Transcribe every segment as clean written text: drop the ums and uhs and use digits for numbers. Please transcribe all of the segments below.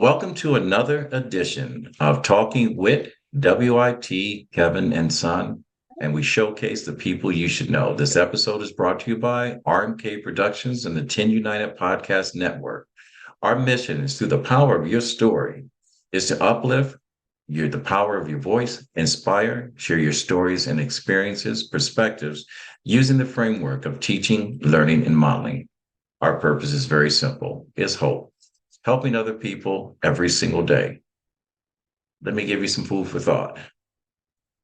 Welcome to another edition of Talking with WIT, Kevin and Son, and we showcase the people you should know. This episode is brought to you by RMK Productions and the 10 United Podcast Network. Our mission is through the power of your story is to uplift the power of your voice, inspire, share your stories and experiences, perspectives, using the framework of teaching, learning, and modeling. Our purpose is very simple, is hope, helping other people every single day. Let me give you some food for thought.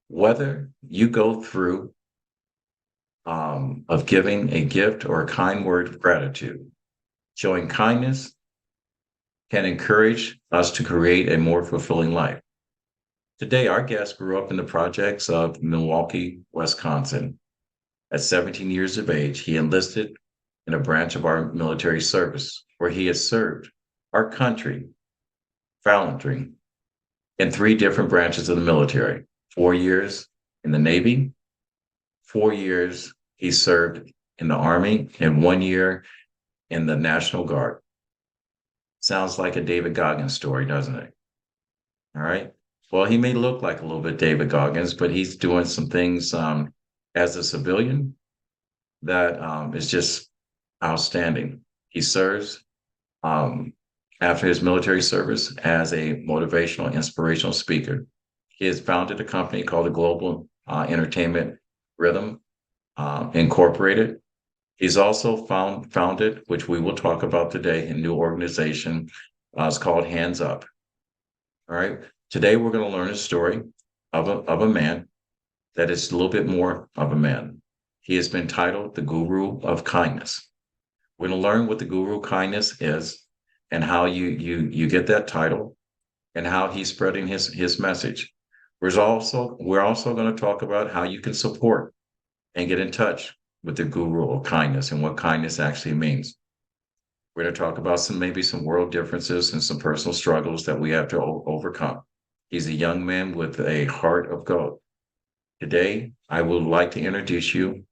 Whether you go through of giving a gift or a kind word of gratitude, showing kindness can encourage us to create a more fulfilling life. Today, our guest grew up in the projects of Milwaukee, Wisconsin. At 17 years of age, he enlisted in a branch of our military service where he has served our country, volunteering in three different branches of the military. 4 years in the Navy, 4 years he served in the Army, and 1 year in the National Guard. Sounds like a David Goggins story, doesn't it? All right. Well, he may look like a little bit David Goggins, but he's doing some things as a civilian that is just outstanding. He serves after his military service as a motivational, inspirational speaker. He has founded a company called the Global Entertainment Rhythm Incorporated. He's also founded, which we will talk about today, a new organization. It's called Hands Up. All right. Today, we're going to learn a story of a man that is a little bit more of a man. He has been titled the Guru of Kindness. We're going to learn what the Guru of Kindness is and how you get that title and how he's spreading his message. We're also going to talk about how you can support and get in touch with the Guru of Kindness and what kindness actually means. We're going to talk about maybe some world differences and some personal struggles that we have to overcome. He's a young man with a heart of gold. Today, I would like to introduce you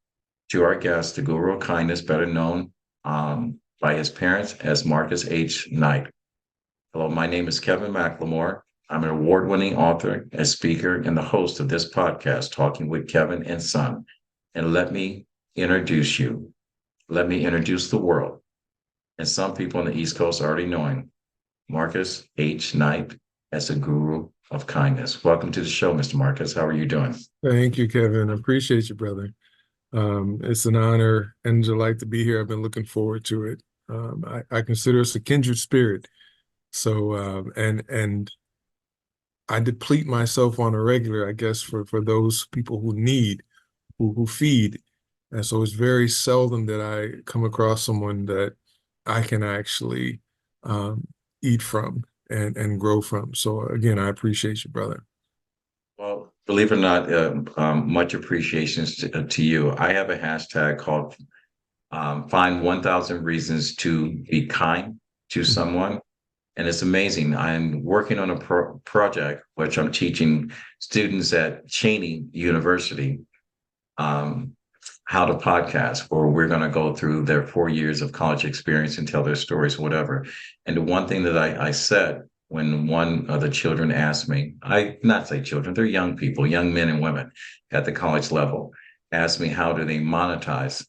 to our guest, the Guru of Kindness, better known by his parents as Marcus H. Knight. Hello, my name is Kevin McLemore. I'm an award-winning author, a speaker, and the host of this podcast, Talking with Kevin and Son. And let me introduce you. Let me introduce the world. And some people on the East Coast already knowing Marcus H. Knight as a Guru of Kindness. Welcome to the show, Mr. Marcus. How are you doing? Thank you, Kevin. I appreciate you, brother. It's an honor and a delight to be here. I've been looking forward to it. I consider us a kindred spirit. So, and I deplete myself on a regular, I guess, for those people who need, who feed. And so it's very seldom that I come across someone that I can actually eat from and grow from. So again, I appreciate you, brother. Well, believe it or not, much appreciation to you. I have a hashtag called Find 1,000 Reasons to Be Kind to Someone. And it's amazing. I'm working on a project which I'm teaching students at Cheney University how to podcast, where we're going to go through their 4 years of college experience and tell their stories, whatever. And the one thing that I said when one of the children asked me, I not say children, they're young people, young men and women at the college level, asked me how do they monetize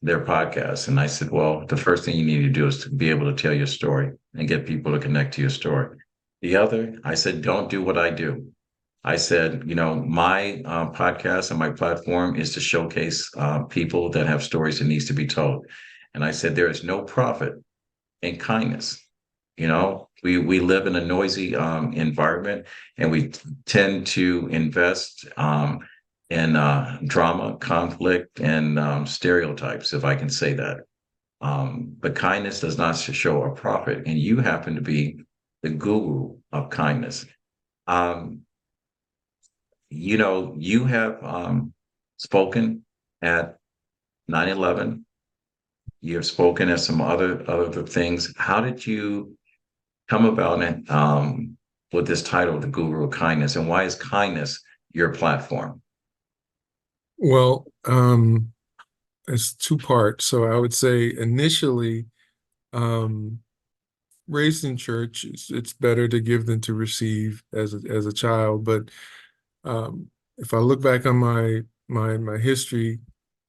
their podcast. And I said, well, the first thing you need to do is to be able to tell your story and get people to connect to your story. The other, I said, don't do what I do. I said, my podcast and my platform is to showcase people that have stories that needs to be told. And I said, there is no profit in kindness. We live in a noisy environment, and we tend to invest in drama, conflict, and stereotypes, if I can say that. But kindness does not show a profit, and you happen to be the guru of kindness. You have spoken at 9/11. You have spoken at some other things. How did you come about it with this title, The Guru of Kindness, and why is kindness your platform? Well, it's two parts. So I would say initially, um, raised in church. It's better to give than to receive as a child. But if I look back on my history,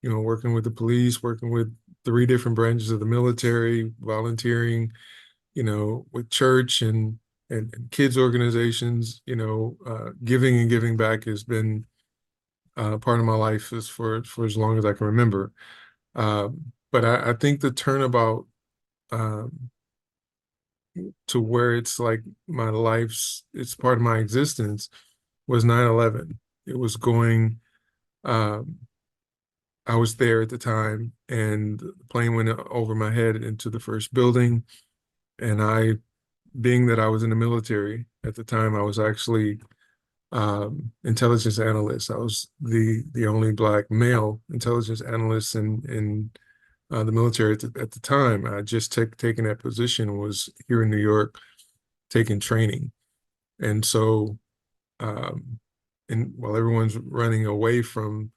working with the police, working with three different branches of the military, volunteering, with church and kids organizations, giving and giving back has been part of my life is for as long as I can remember. But I think the turnabout um, to where it's like it's part of my existence was 9/11. It was going, um, I was there at the time, and the plane went over my head into the first building. And being that I was in the military at the time, I was actually intelligence analyst. I was the only Black male intelligence analyst in the military at the time. I just taken that position, was here in New York taking training. And so, um, and while everyone's running away from,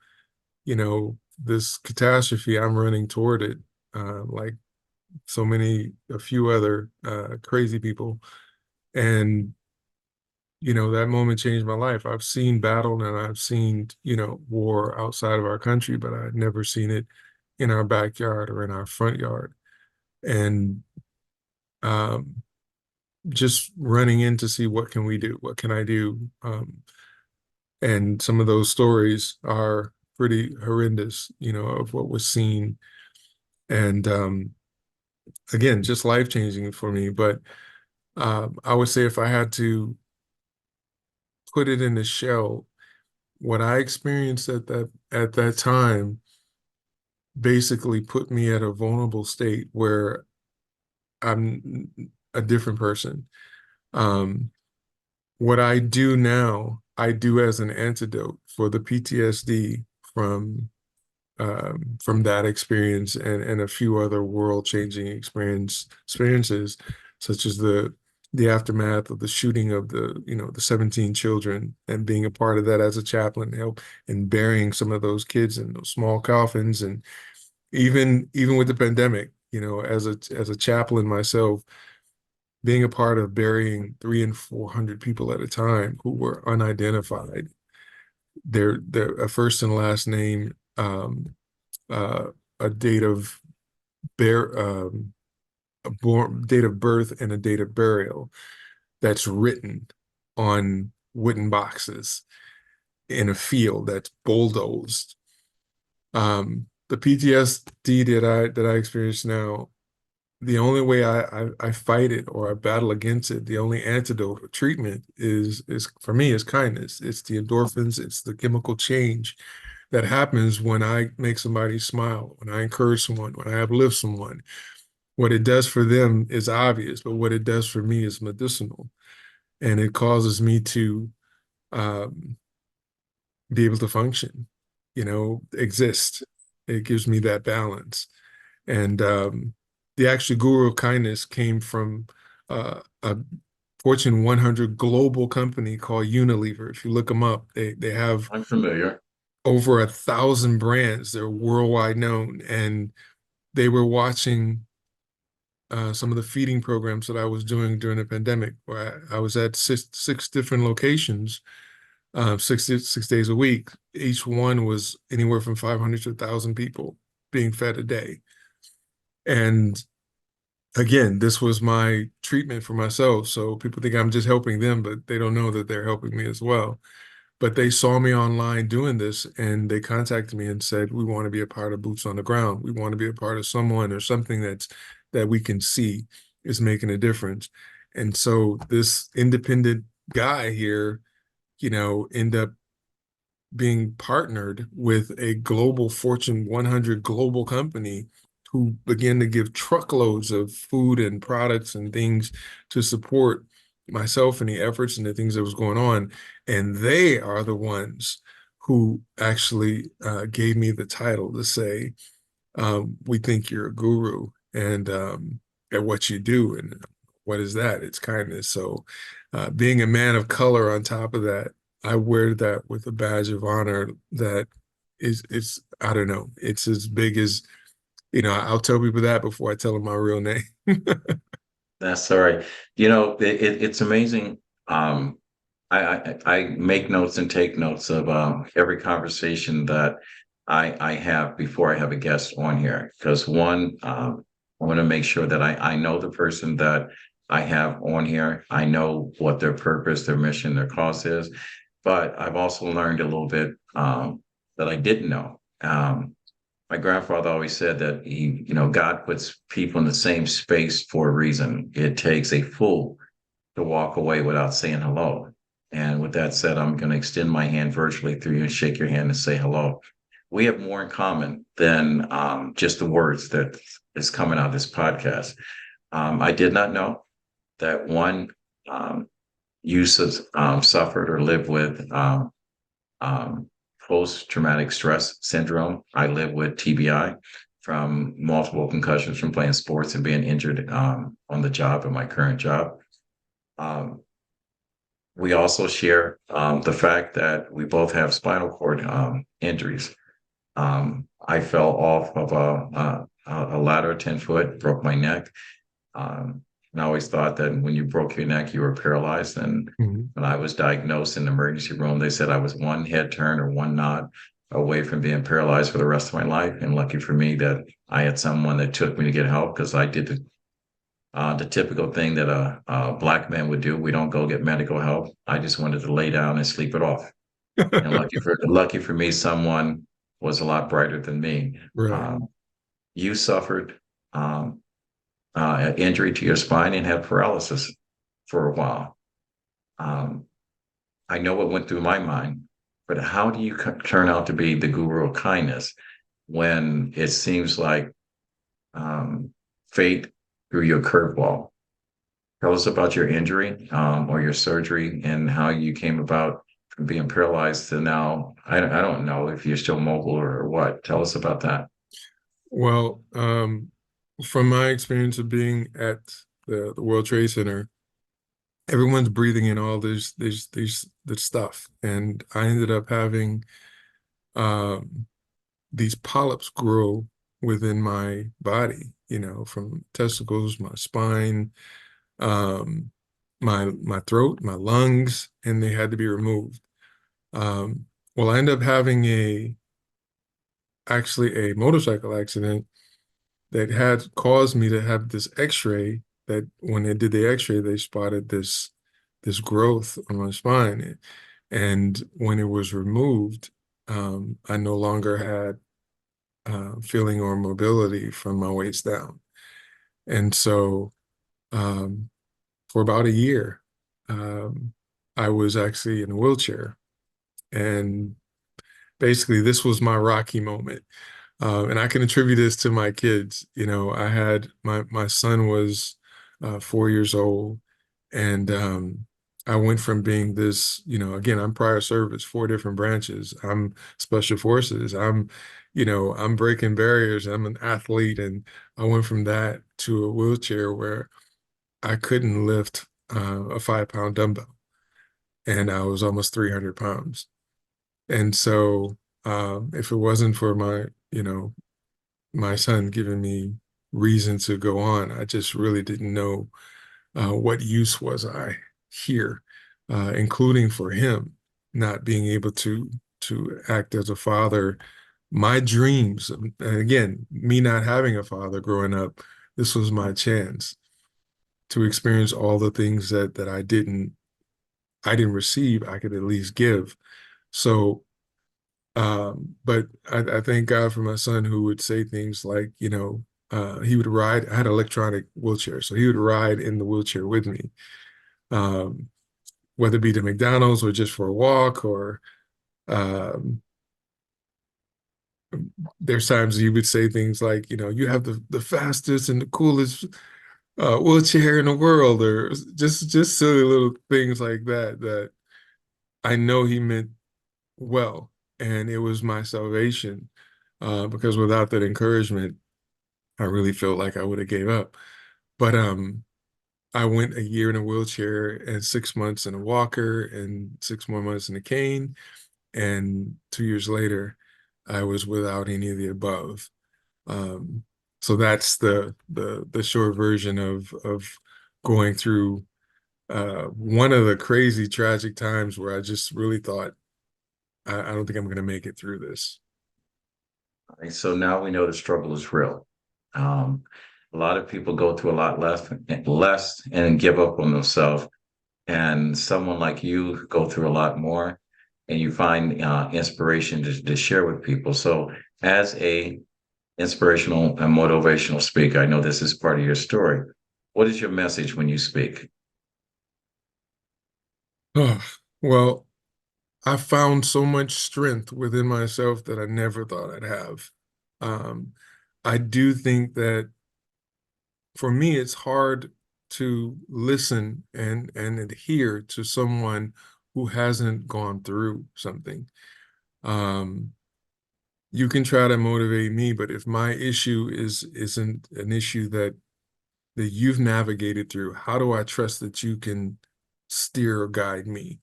this catastrophe, I'm running toward it, like a few other crazy people. And, that moment changed my life. I've seen battle and I've seen, war outside of our country, but I'd never seen it in our backyard or in our front yard. And um, just running in to see what can we do? What can I do? And some of those stories are pretty horrendous, of what was seen. And again, just life-changing for me. But I would say if I had to put it in a shell, what I experienced at that time basically put me at a vulnerable state where I'm a different person. Um, what I do now, I do as an antidote for the PTSD from that experience and a few other world-changing experiences, such as the aftermath of the shooting of the 17 children, and being a part of that as a chaplain, help in burying some of those kids in those small coffins. And even with the pandemic, as a chaplain myself, being a part of burying 300 and 400 people at a time who were unidentified, their a first and last name, uh, a date of bear a date of birth and a date of burial that's written on wooden boxes in a field that's bulldozed. The PTSD that I experience now, the only way I fight it or I battle against it, the only antidote or treatment is for me is kindness. It's the endorphins, it's the chemical change that happens when I make somebody smile, when I encourage someone, when I uplift someone. What it does for them is obvious, but what it does for me is medicinal. And it causes me to um, be able to function, exist. It gives me that balance. And the actual guru of kindness came from a Fortune 100 global company called Unilever. If you look them up, they have I'm familiar. over 1,000 brands. They're worldwide known. And they were watching some of the feeding programs that I was doing during the pandemic, where I was at six different locations, 6 days a week. Each one was anywhere from 500 to 1,000 people being fed a day. And again, this was my treatment for myself. So people think I'm just helping them, but they don't know that they're helping me as well. But they saw me online doing this, and they contacted me and said, we want to be a part of Boots on the Ground. We want to be a part of someone or something that we can see is making a difference. And so this independent guy here, end up being partnered with a global Fortune 100 global company who began to give truckloads of food and products and things to support myself and the efforts and the things that was going on. And they are the ones who actually gave me the title to say, we think you're a guru and at what you do. And what is that? It's kindness. So being a man of color on top of that, I wear that with a badge of honor that it's, I don't know, it's as big as, I'll tell people that before I tell them my real name. That's all right. It's amazing. Um, I make notes and take notes of every conversation that I have before I have a guest on here. Because one, I want to make sure that I know the person that I have on here. I know what their purpose, their mission, their cause is. But I've also learned a little bit that I didn't know. My grandfather always said that God puts people in the same space for a reason. It takes a fool to walk away without saying hello. And with that said, I'm going to extend my hand virtually through you and shake your hand and say hello. We have more in common than just the words that is coming out of this podcast. I did not know that one you suffered or lived with um, post-traumatic stress syndrome. I live with TBI from multiple concussions from playing sports and being injured on the job in my current job. Um, we also share the fact that we both have spinal cord injuries. I fell off of a ladder 10 foot, broke my neck. And I always thought that when you broke your neck, you were paralyzed. And Mhm. when I was diagnosed in the emergency room, they said I was one head turn or one nod away from being paralyzed for the rest of my life. And lucky for me that I had someone that took me to get help because I did the typical thing that a Black man would do. We don't go get medical help. I just wanted to lay down and sleep it off. And lucky for me, someone was a lot brighter than me. Right. Um, you suffered um, an injury to your spine and had paralysis for a while. Um, I know what went through my mind, but how do you turn out to be the guru of kindness when it seems like um, fate threw you a curveball? Tell us about your injury or your surgery and how you came about from being paralyzed to now. I don't know if you're still mobile or what. Tell us about that. Well, from my experience of being at the World Trade Center, everyone's breathing in all this stuff, and I ended up having um, these polyps grow within my body, from testicles, my spine, um, my throat, my lungs, and they had to be removed. Well, I ended up having actually a motorcycle accident that had caused me to have this X-ray. That when they did the X-ray, they spotted this growth on my spine, and when it was removed, I no longer had feeling or mobility from my waist down. And so um, for about a year, um, I was actually in a wheelchair. And basically, this was my Rocky moment. And I can attribute this to my kids. I had my son was 4 years old, and I went from being this, again, I'm prior service, four different branches. I'm special forces. I'm breaking barriers. I'm an athlete, and I went from that to a wheelchair where I couldn't lift a 5 pound dumbbell, and I was almost 300 pounds. And so, if it wasn't for my son giving me reason to go on, I just really didn't know what use was I here, including for him not being able to act as a father. My dreams, and again, me not having a father growing up, this was my chance to experience all the things that I didn't receive, I could at least give. So but I thank God for my son who would say things like, he would ride. I had an electronic wheelchair, so he would ride in the wheelchair with me, um, whether it be to McDonald's or just for a walk. Or um, there's times he would say things like, you have the fastest and the coolest wheelchair in the world, or just silly little things like that that I know he meant well, and it was my salvation. Because without that encouragement, I really felt like I would have gave up. But I went a year in a wheelchair and 6 months in a walker and 6 more months in a cane. And 2 years later, I was without any of the above. Um, so that's the short version of going through one of the crazy tragic times where I just really thought, I don't think I'm going to make it through this. Right? So now we know the struggle is real. Um, a lot of people go through a lot less and give up on themselves. And someone like you go through a lot more, and you find inspiration to share with people. So, as a inspirational and motivational speaker, I know this is part of your story. What is your message when you speak? Oh, well, I found so much strength within myself that I never thought I'd have. Um, I do think that for me, it's hard to listen and adhere to someone who hasn't gone through something. Um, you can try to motivate me, but if my issue isn't an issue that you've navigated through, how do I trust that you can steer or guide me?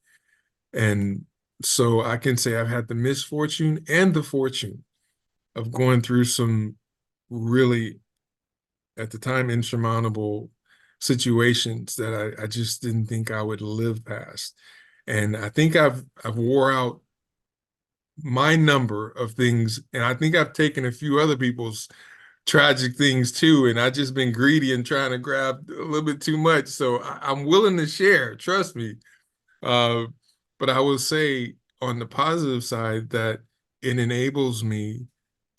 And so I can say I've had the misfortune and the fortune of going through some really, at the time, insurmountable situations that I just didn't think I would live past. And I think I've wore out my number of things, and I think I've taken a few other people's tragic things too, and I just been greedy and trying to grab a little bit too much. So I'm willing to share, trust me. Uh, but I will say on the positive side that it enables me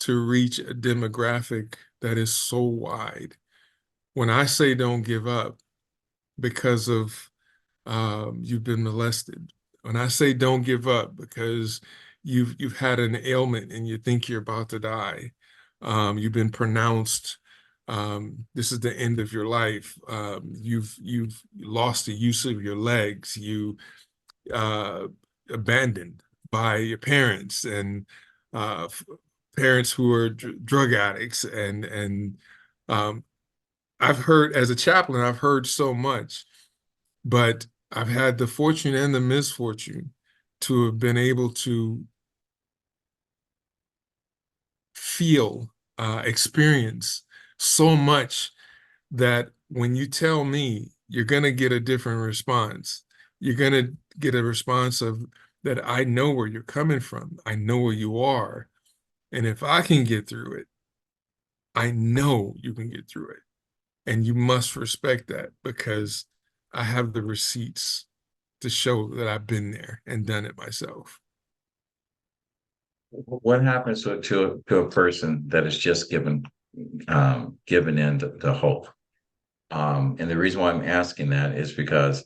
to reach a demographic that is so wide. When I say don't give up because of you've been molested, when I say don't give up because you've had an ailment and you think you're about to die, you've been pronounced this is the end of your life. You've lost the use of your legs. You uh, abandoned by your parents and parents who are drug addicts and um, I've heard as a chaplain, I've heard so much, but I've had the fortune and the misfortune to have been able to feel, experience so much that when you tell me you're going to get a different response, you're going to get a response of that I know where you're coming from. I know where you are. And if I can get through it, I know you can get through it. And you must respect that because I have the receipts to show that I've been there and done it myself. What happens to a person that is just given in to hope? And the reason why I'm asking that is because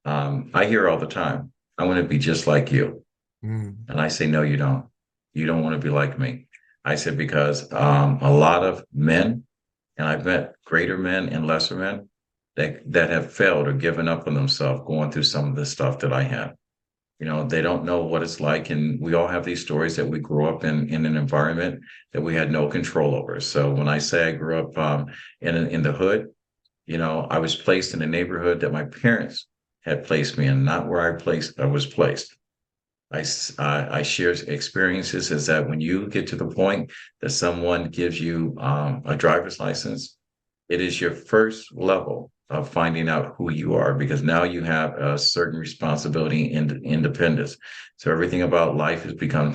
I hear all the time, I want to be just like you. Mm. And I say, no, you don't. You don't want to be like me. I said, because a lot of men, and I've met greater men and lesser men that have failed or given up on themselves going through some of the stuff that I have. They don't know what it's like. And we all have these stories that we grew up in an environment that we had no control over. So when I say I grew up in the hood, I was placed in a neighborhood that my parents had placed me in, not where I was placed. I share experiences is that when you get to the point that someone gives you a driver's license, it is your first level of finding out who you are because now you have a certain responsibility and independence. So everything about life has become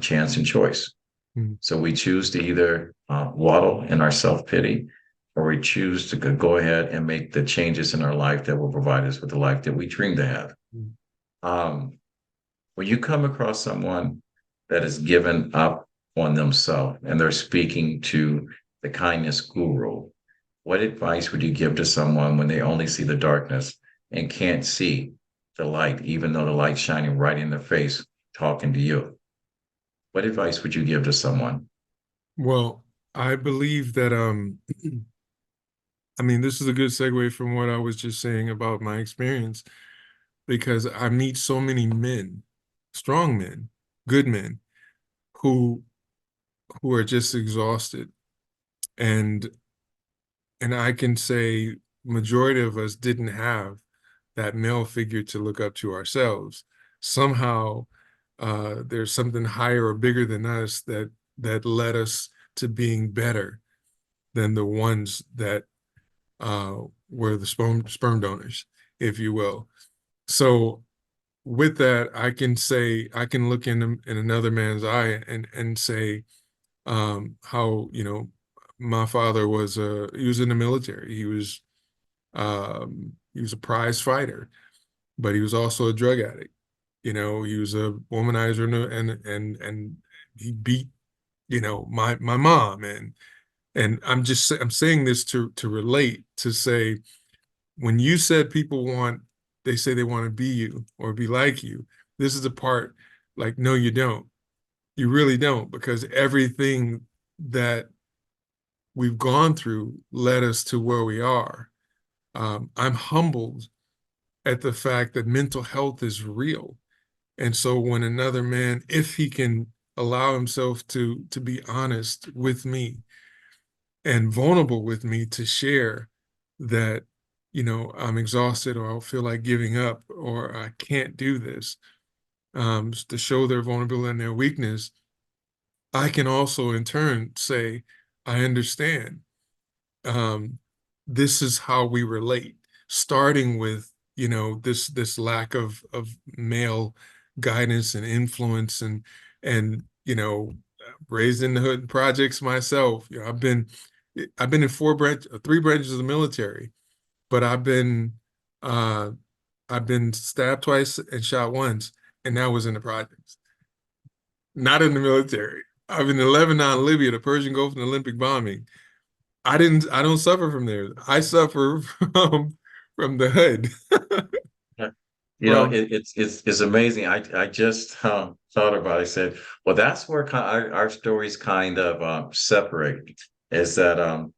chance and choice. Mm. So we choose to either waddle in our self pity, or we choose to go ahead and make the changes in our life that will provide us with the life that we dream to have. Mm. Um, when you come across someone that has given up on themselves and they're speaking to the kindness guru, what advice would you give to someone when they only see the darkness and can't see the light, even though the light's shining right in their face, talking to you? What advice would you give to someone? Well, I believe that I mean, this is a good segue from what I was just saying about my experience because I meet so many men, strong men, good men who who are just exhausted and I can say majority of us didn't have that male figure to look up to ourselves. Somehow there's something higher or bigger than us that led us to being better than the ones that were the sperm donors, if you will. So with that, I can say, I can look in another man's eye and say, how, you know, my father was he was in the military. He was a prize fighter, but he was also a drug addict. You know, he was a womanizer, and he beat, you know, my mom. And I'm saying this to relate, to say, when you said people want, they say they want to be you or be like you, this is the part, like, no, you don't. You really don't, because everything that we've gone through led us to where we are. I'm humbled at the fact that mental health is real. And so when another man, if he can allow himself to be honest with me and vulnerable with me, to share that, you know, I'm exhausted, or I feel like giving up, or I can't do this, to show their vulnerability and their weakness, I can also in turn say, I understand. Um, this is how we relate, starting with, you know, this lack of male guidance and influence, and you know, raised in the hood projects myself. You know, I've been in three branches of the military, but uh I've been stabbed twice and shot once, and that was in the projects, not in the military. I've been in Lebanon, Libya, the Persian Gulf, and Olympic bombing. I don't suffer from there. I suffer from the hood. You know, From it's amazing. I just thought about it. I said, well, that's where our stories kind of separate. Is that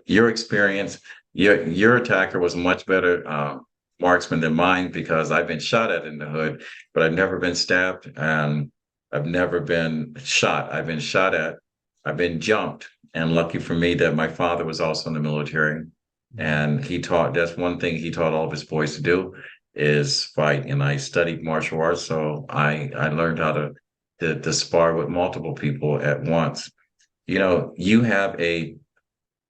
your experience, your attacker was a much better marksman than mine, because I've been shot at in the hood, but I've never been stabbed, and I've never been shot. I've been shot at. I've been jumped, and lucky for me that my father was also in the military, and he taught. That's one thing he taught all of his boys to do, is fight. And I studied martial arts, so I learned how to spar with multiple people at once. You know, you have a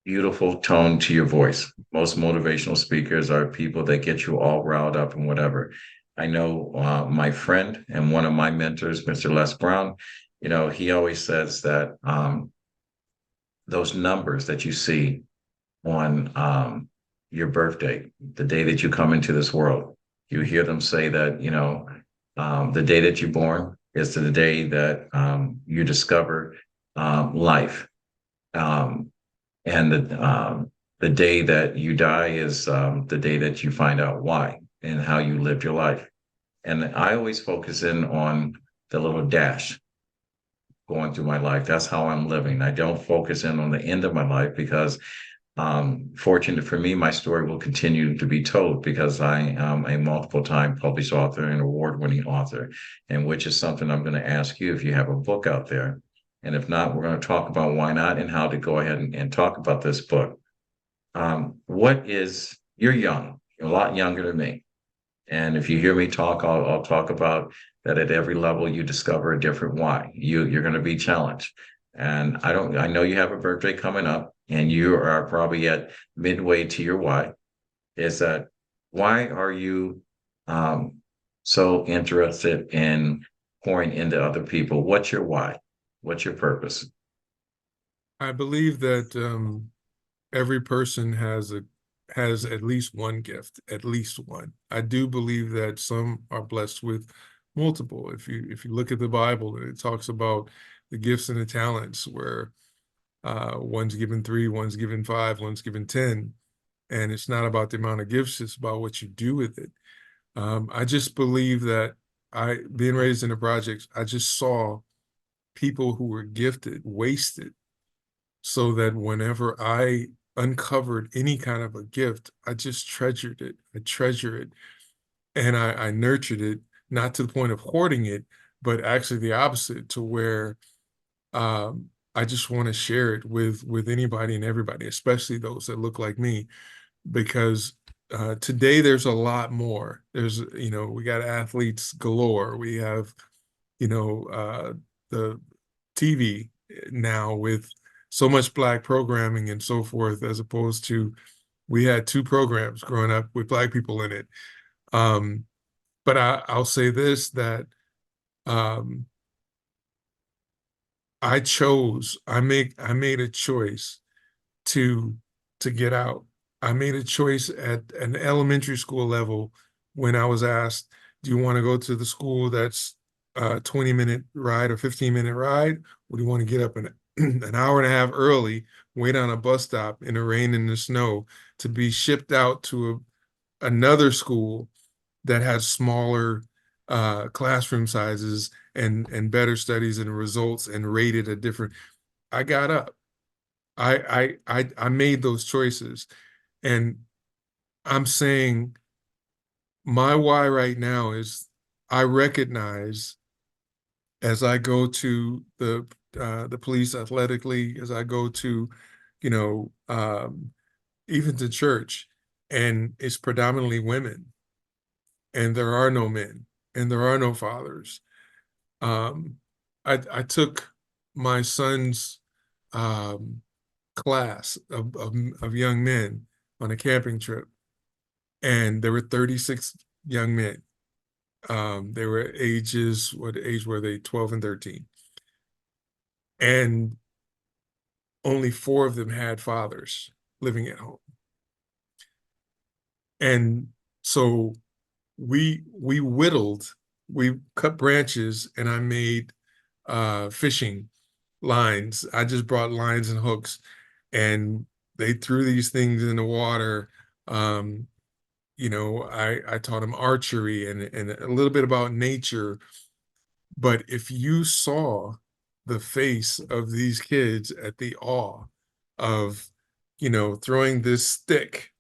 beautiful tone to your voice. Most motivational speakers are people that get you all riled up and whatever. I know my friend and one of my mentors, Mr. Les Brown, you know, he always says that those numbers that you see on your birthday, the day that you come into this world. You hear them say that, you know, the day that you're born is the day that you discover life. Um, and the day that you die is the day that you find out why and how you lived your life. And I always focus in on the little dash going through my life. That's how I'm living. I don't focus in on the end of my life, because fortunate for me, my story will continue to be told, because I am a multiple time published author and award-winning author, and which is something I'm going to ask you if you have a book out there. And if not, we're going to talk about why not and how to go ahead and talk about this book. You're young, you're a lot younger than me. And if you hear me talk, I'll talk about that at every level you discover a different why. You're going to be challenged. And I know you have a birthday coming up, and you are probably at midway to your why. Is that why are you um, so interested in pouring into other people? What's your why? What's your purpose? I believe that every person has at least one gift, at least one. I do believe that some are blessed with multiple. If you look at the Bible, it talks about the gifts and the talents, where one's given three, one's given five, one's given 10. And it's not about the amount of gifts, it's about what you do with it. I just believe that, being raised in the projects, I just saw people who were gifted wasted, so that whenever I uncovered any kind of a gift, I just treasured it. I treasure it, and I nurtured it, not to the point of hoarding it, but actually the opposite, to where I just want to share it with anybody and everybody, especially those that look like me, because today there's a lot more. There's, you know, we got athletes galore. We have, you know, the TV now with so much Black programming and so forth, as opposed to We had two programs growing up with Black people in it. But I'll say this, that um, I made a choice to get out. I made a choice at an elementary school level when I was asked, do you want to go to the school that's a 20-minute ride or 15-minute ride? Or do you want to get up an hour and a half early, wait on a bus stop in the rain and the snow to be shipped out to another school that has smaller classroom sizes and better studies and results and rated a different. I got up. I made those choices, and I'm saying my why right now is I recognize, as I go to the police athletically, as I go to, you know, even to church, and it's predominantly women, and there are no men, and there are no fathers. Um, I took my son's class of young men on a camping trip, and there were 36 young men. They were ages, what age were they? 12 and 13. And only 4 of them had fathers living at home. And so we whittled, we cut branches, and I made fishing lines. I just brought lines and hooks, and they threw these things in the water. I taught them archery and a little bit about nature. But if you saw the face of these kids at the awe of, throwing this stick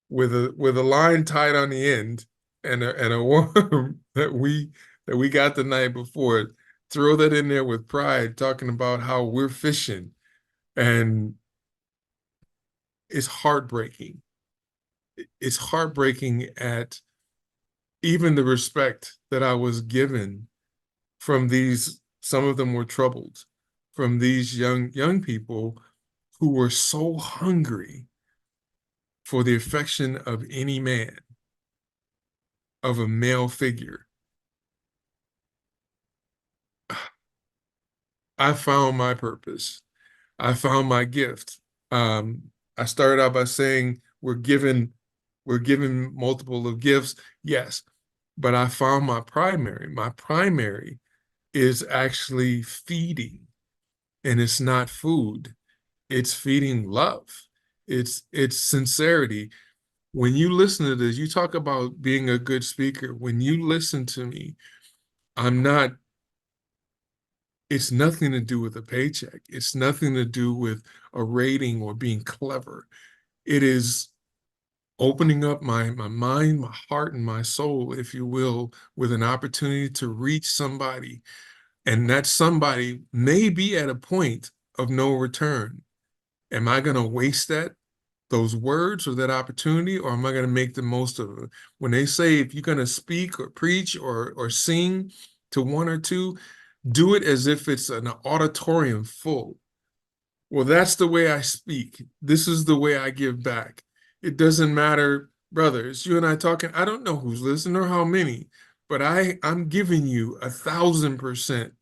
with a line tied on the end and a worm that we got the night before, throw that in there with pride, talking about how we're fishing, and it's heartbreaking. It's heartbreaking at even the respect that I was given from these. Some of them were troubled, from these young people who were so hungry for the affection of any man, of a male figure. I found my purpose. I found my gift. I started out by saying we're given multiple of gifts, yes, but I found my primary. My primary is actually feeding, and it's not food. It's feeding love. It's sincerity. When you listen to this, you talk about being a good speaker. When you listen to me, I'm not, it's nothing to do with a paycheck. It's nothing to do with a rating or being clever. It is opening up my mind, my heart, and my soul, if you will, with an opportunity to reach somebody. And that somebody may be at a point of no return. Am I going to waste those words or that opportunity, or am I going to make the most of it? When they say, if you're going to speak or preach or sing to one or two, do it as if it's an auditorium full. Well, that's the way I speak. This is the way I give back. It doesn't matter, brothers, you and I talking, I don't know who's listening or how many, but I'm giving you 1,000%,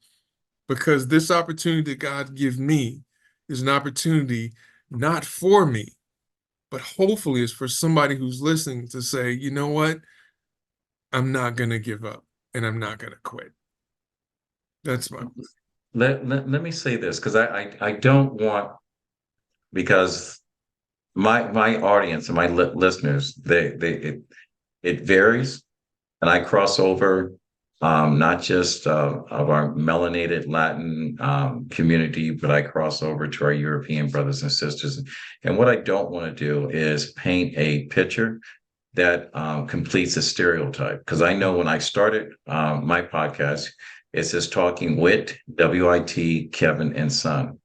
because this opportunity that God give me is an opportunity not for me, but hopefully it's for somebody who's listening to say, you know what? I'm not going to give up, and I'm not going to quit. That's my. Let me say this, because I don't want, because my audience and my listeners, it varies, and I cross over, not just of our melanated Latin community, but I cross over to our European brothers and sisters. And what I don't want to do is paint a picture that completes a stereotype, because I know when I started my podcast, it says Talking Wit, WIT, Kevin and Son.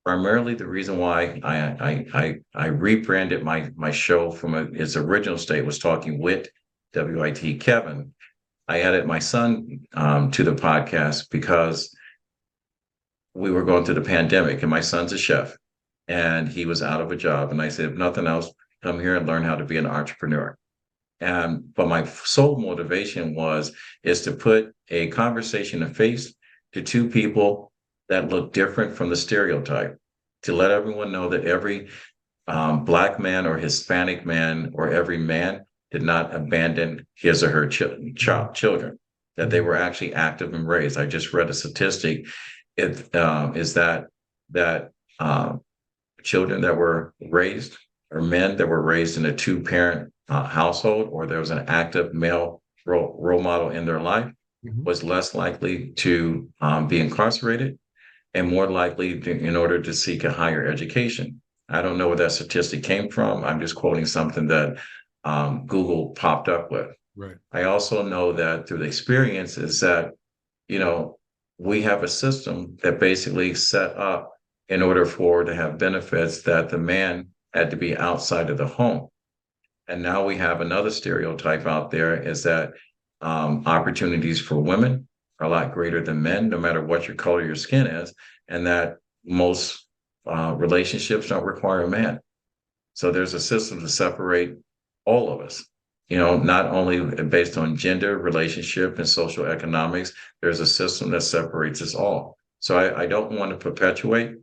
Primarily, the reason why I rebranded my show from its original state was Talking Wit, WIT, Kevin. I added my son to the podcast because we were going through the pandemic, and my son's a chef, and he was out of a job. And I said, if nothing else, come here and learn how to be an entrepreneur. But my sole motivation is to put a conversation of face to two people that look different from the stereotype, to let everyone know that every Black man or Hispanic man or every man did not abandon his or her children, that they were actually active and raised. I just read a statistic. It is that children that were raised or men that were raised in a two-parent household, or there was an active male role model in their life, was less likely to be incarcerated and more likely in order to seek a higher education. I don't know where that statistic came from. I'm just quoting something that Google popped up with. Right. I also know that through the experience is that, you know, we have a system that basically set up in order for to have benefits that the man had to be outside of the home. And now we have another stereotype out there is that opportunities for women are a lot greater than men, no matter what your color your skin is, and that most relationships don't require a man. So there's a system to separate all of us, not only based on gender, relationship, and social economics, there's a system that separates us all. So I don't want to perpetuate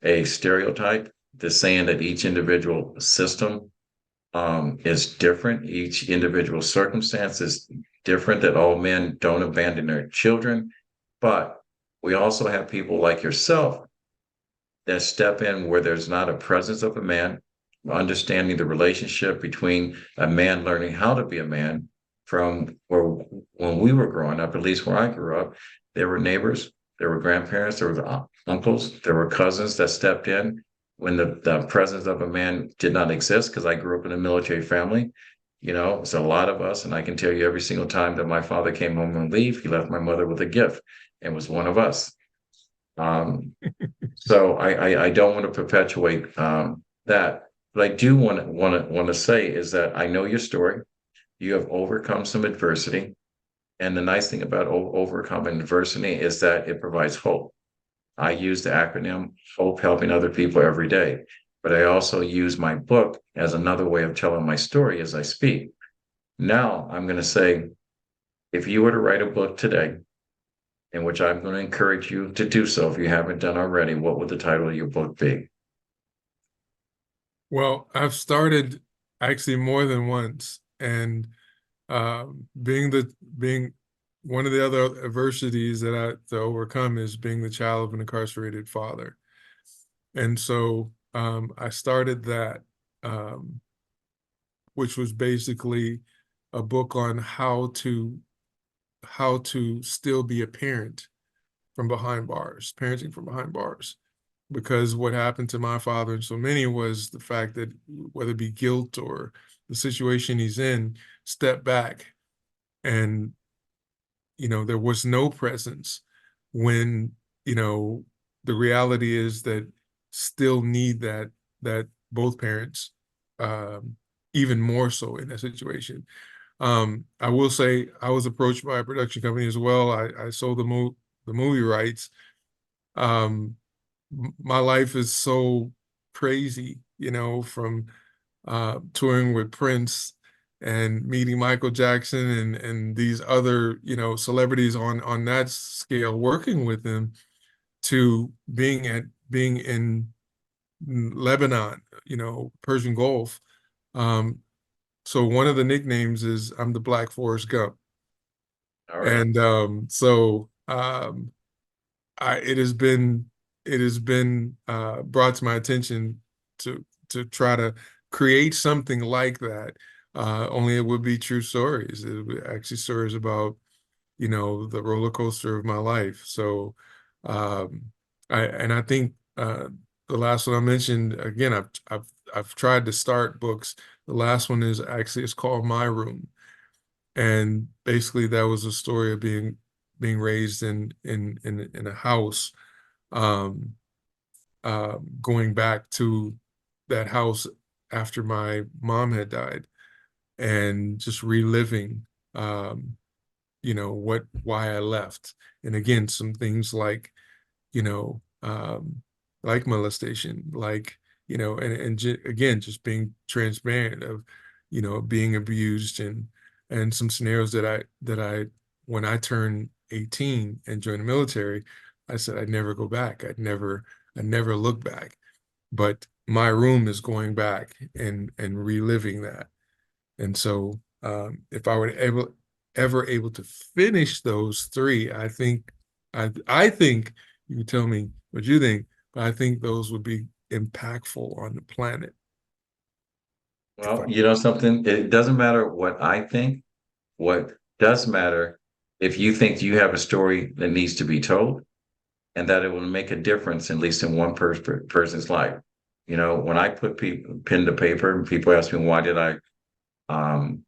a stereotype, the saying that each individual system is different. Each individual circumstance is different, that all men don't abandon their children. But we also have people like yourself that step in where there's not a presence of a man, understanding the relationship between a man learning how to be a man from where when we were growing up, at least where I grew up, there were neighbors, there were grandparents, there were uncles, there were cousins that stepped in when the presence of a man did not exist, because I grew up in a military family. It's a lot of us. And I can tell you every single time that my father came home on leave, he left my mother with a gift and was one of us. So I don't want to perpetuate that. But I do want to say is that I know your story. You have overcome some adversity. And the nice thing about overcoming adversity is that it provides hope. I use the acronym HOPE, helping other people every day. But I also use my book as another way of telling my story as I speak. Now I'm going to say, if you were to write a book today, in which I'm going to encourage you to do so if you haven't done already, what would the title of your book be? Well, I've started actually more than once, and being one of the other adversities that I to overcome is being the child of an incarcerated father. And so I started that, which was basically a book on how to still be a parent from behind bars, parenting from behind bars. Because what happened to my father and so many was the fact that whether it be guilt or the situation he's in, step back and there was no presence when the reality is that still need that both parents, even more so in that situation. I will say I was approached by a production company as well. I sold the movie rights. My life is so crazy, from touring with Prince and meeting Michael Jackson and these other, celebrities on that scale, working with them, to being in Lebanon, Persian Gulf. So one of the nicknames is I'm the Black Forrest Gump. All right. And so it has been brought to my attention to try to create something like that. Only it would be true stories. It would be actually stories about the roller coaster of my life. So I think the last one I mentioned, again, I've tried to start books. The last one it's called My Room, and basically that was a story of being raised in a house, going back to that house after my mom had died, and just reliving, why I left. And again, some things like, like molestation, like, again, just being transparent of, being abused, and some scenarios that I when I turned 18 and joined the military, I said I'd never go back. I'd never look back. But my room is going back and reliving that. And so, if I were ever able to finish those three, I think you can tell me what you think, but I think those would be impactful on the planet. If Well, you know something, it doesn't matter what I think. What does matter, if you think you have a story that needs to be told and that it will make a difference, at least in one person's life. When I put pen to paper and people ask me why did I um,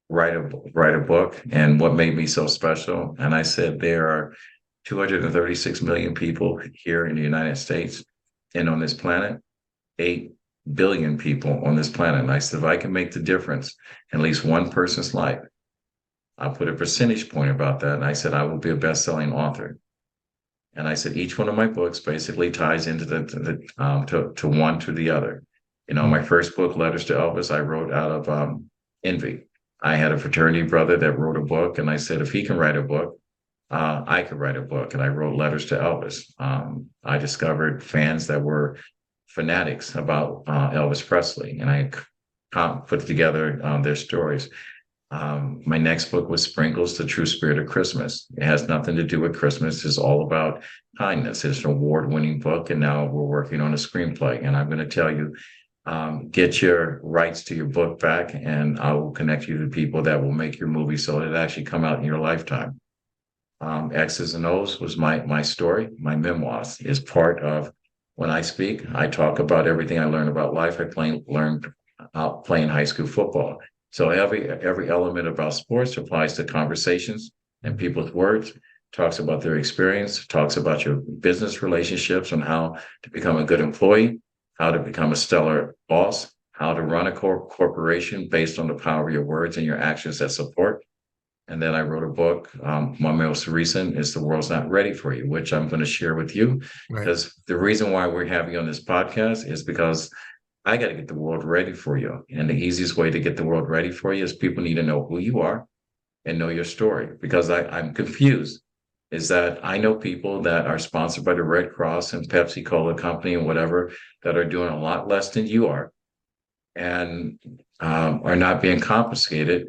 write a book and what made me so special, and I said there are 236 million people here in the United States and on this planet, 8 billion people on this planet. And I said, if I can make the difference in at least one person's life, I'll put a percentage point about that. And I said, I will be a best-selling author. And I said, each one of my books basically ties into to one to the other. My first book, Letters to Elvis, I wrote out of envy. I had a fraternity brother that wrote a book, and I said, if he can write a book, I could write a book. And I wrote Letters to Elvis. I discovered fans that were fanatics about Elvis Presley, and I put together their stories. My next book was Sprinkles, The True Spirit of Christmas. It has nothing to do with Christmas. It's all about kindness. It's an award-winning book, and now we're working on a screenplay. And I'm going to tell you, get your rights to your book back, and I will connect you to people that will make your movie so it actually come out in your lifetime. X's and O's was my story. My memoirs is part of when I speak. I talk about everything I learned about life. Learned playing high school football. So every element about sports applies to conversations and people's words, talks about their experience, talks about your business relationships and how to become a good employee, how to become a stellar boss, how to run a corporation based on the power of your words and your actions that support. And then I wrote a book. My most recent is The World's Not Ready for You, which I'm going to share with you. Right. Because the reason why we're having you on this podcast is because I got to get the world ready for you. And the easiest way to get the world ready for you is people need to know who you are and know your story. Because I'm confused, is that I know people that are sponsored by the Red Cross and Pepsi Cola company and whatever that are doing a lot less than you are and are not being compensated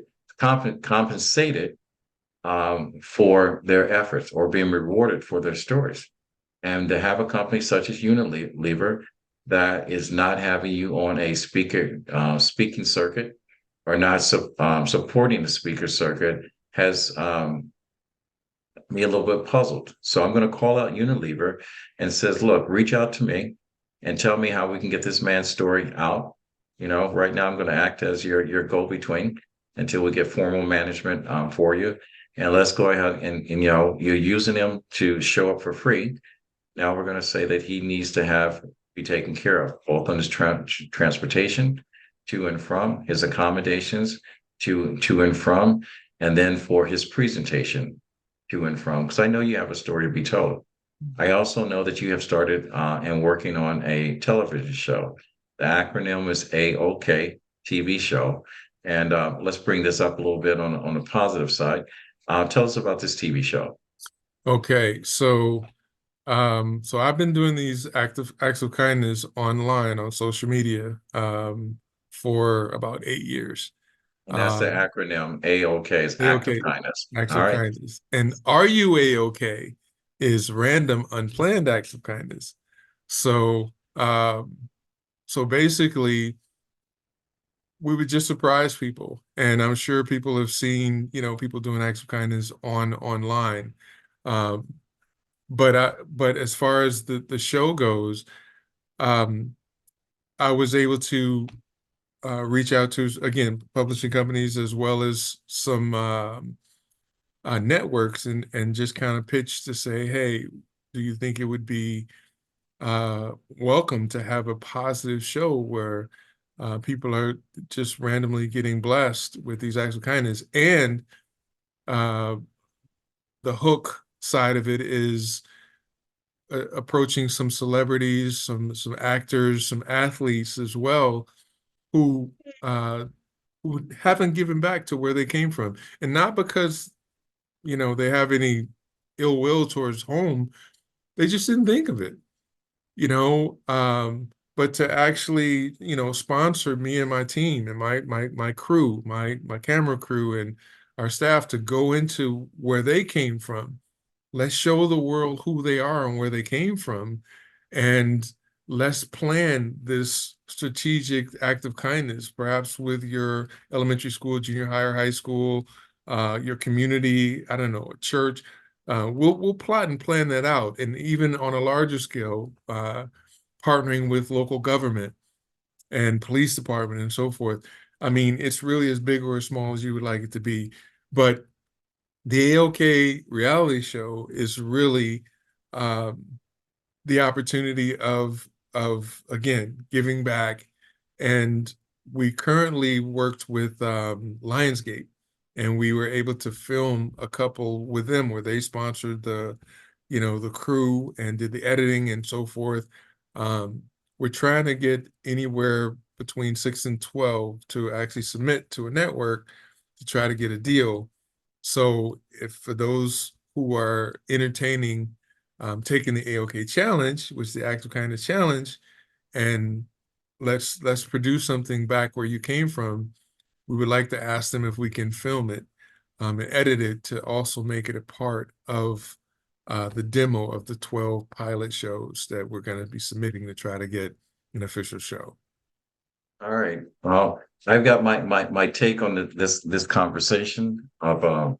for their efforts or being rewarded for their stories. And to have a company such as Unilever that is not having you on a speaking circuit or not supporting the speaker circuit has me a little bit puzzled. So I'm going to call out Unilever and says, look, reach out to me and tell me how we can get this man's story out. Right now I'm going to act as your go-between until we get formal management for you. And let's go ahead and you're using him to show up for free. Now we're going to say that he needs to be taken care of, both on his transportation to and from, his accommodations to and from, and then for his presentation to and from, because I know you have a story to be told. I also know that you have started and working on a television show. The acronym is AOK TV show. And let's bring this up a little bit on the positive side. Tell us about this TV show. Okay, so I've been doing these acts of kindness online on social media for about 8 years. And that's the acronym AOK is Act of A-OK, Kindness. acts All of right. kindness. And Are You A-OK is random, unplanned acts of kindness. So basically, we would just surprise people. And I'm sure people have seen, people doing acts of kindness online. But as far as the show goes, I was able to reach out to, again, publishing companies as well as some networks and just kind of pitch to say, hey, do you think it would be welcome to have a positive show where people are just randomly getting blessed with these acts of kindness? And the hook side of it is approaching some celebrities, some actors, some athletes as well, who uh, who haven't given back to where they came from, and not because they have any ill will towards home. They just didn't think of it, you know. But to actually, sponsor me and my team and my crew, my camera crew and our staff to go into where they came from. Let's show the world who they are and where they came from, and let's plan this strategic act of kindness, perhaps with your elementary school, junior high, or high school, your community, I don't know, a church. We'll plot and plan that out, and even on a larger scale, partnering with local government and police department and so forth. I mean, it's really as big or as small as you would like it to be. But the AOK reality show is really um, the opportunity of again giving back. And we currently worked with Lionsgate, and we were able to film a couple with them where they sponsored the crew and did the editing and so forth. Um, we're trying to get anywhere between 6 and 12 to actually submit to a network to try to get a deal. So if for those who are entertaining taking the AOK challenge, which is the Act of Kindness challenge, and let's produce something back where you came from, we would like to ask them if we can film it and edit it to also make it a part of the demo of the 12 pilot shows that we're going to be submitting to try to get an official show. All right. Well, I've got my take on this conversation of